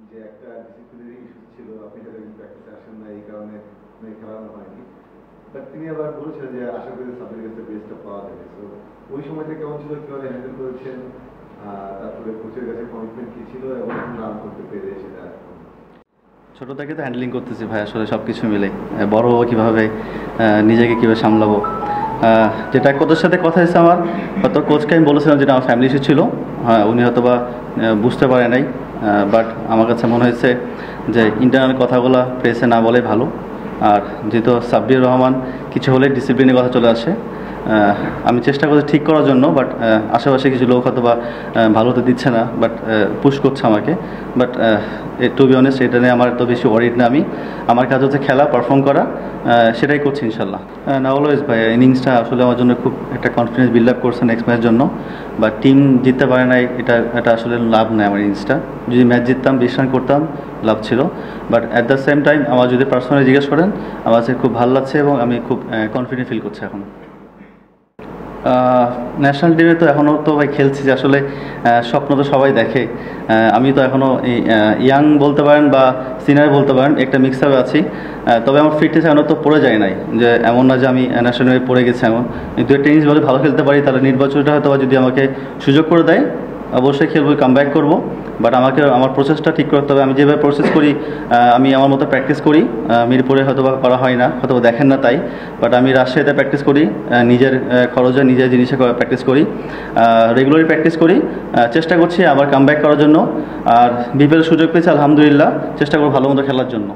যে একটা disciplinary issue ছিল, আপনি যারা প্র্যাকটিসে আসেন না এই কারণে খেলানো হয়নি, বাট তিনি আবার বলেছেন যে আশা করি সাবিরের কাছে বেস্টটা পাওয়া যাবে। তো ওই সময়টা কেমন ছিল, কীভাবে হ্যান্ডেল করেছেন, তারপরে কোচের কাছে কমিটমেন্ট কী ছিল এবং রান করতে পেরে সেটা? ছোটো থেকে তো হ্যান্ডলিং করতেছি ভাই, আসলে সব কিছু মিলে বড় কীভাবে নিজেকে কীভাবে সামলাবো, যেটা কোচের সাথে কথা হয়েছে আমার, হয়তো কোচকে আমি বলেছিলাম যেটা আমার ফ্যামিলি ইস্যু ছিল, হ্যাঁ উনি হয়তো বা বুঝতে পারে নাই, বাট আমার কাছে মনে হয়েছে যে ইন্টারনাল কথাগুলো প্রেসে না বলে ভালো। আর যেহেতু সাব্বির রহমান কিছু হলে ডিসিপ্লিনের কথা চলে আসে, আমি চেষ্টা করছি ঠিক করার জন্য, বাট আশেপাশে কিছু লোক হয়তো বা ভালো তো দিচ্ছে না, বাট পুশ করছে আমাকে। বাট টু বি অনেস্ট এটা নিয়ে আমার তো বেশি ওয়ারিড না, আমার কাজ হচ্ছে খেলা পারফর্ম করা, সেটাই করছি ইনশাল্লাহ। না অলওয়েজ ভাই, ইনিংসটা আসলে আমার জন্য খুব একটা কনফিডেন্স বিল্ড আপ করছে নেক্সট ম্যাচের জন্য, বা টিম জিততে পারে নাই এটা আসলে লাভ নেই আমার ইনিংসটা। যদি ম্যাচ জিততাম 20 রান করতাম লাভ ছিল, but at the same time আমার যদি পার্সোনালি জিজ্ঞেস করেন আমার কাছে খুব ভালো লাগছে এবং আমি খুব কনফিডেন্ট ফিল করছি এখন। ন্যাশনাল টিমে তো এখনও তো ভাই খেলছি, যে আসলে স্বপ্ন তো সবাই দেখে, আমি তো এখনও এই ইয়াং বলতে পারেন বা সিনিয়র বলতে পারেন, একটা মিক্স আপে আছি। তবে আমার ফিটনেস এখনও তো পড়ে যায় নাই, যে এমন না যে আমি ন্যাশনাল টিমে পড়ে গেছি এমন। দু একটা ইনিংস বলে ভালো খেলতে পারি, তাহলে নির্বাচনটা হয়তো যদি আমাকে সুযোগ করে দেয় অবশ্যই খেলবো, কামব্যাক করবো। বাট আমাকে আমার প্রসেসটা ঠিক করতে হবে। আমি যেভাবে প্রসেস করি, আমি আমার মতো প্র্যাকটিস করি, মিরপুরে হয়তো বা করা হয় না, হয়তো দেখেন না তাই, বাট আমি রাজশাহীতে প্র্যাকটিস করি, নিজের খরচে নিজের জিনিসে প্র্যাকটিস করি, রেগুলারলি প্র্যাকটিস করি, চেষ্টা করছি আবার কামব্যাক করার জন্য। আর বিপিএল সুযোগ পেয়েছি আলহামদুলিল্লাহ, চেষ্টা করবো ভালো মতো খেলার জন্য।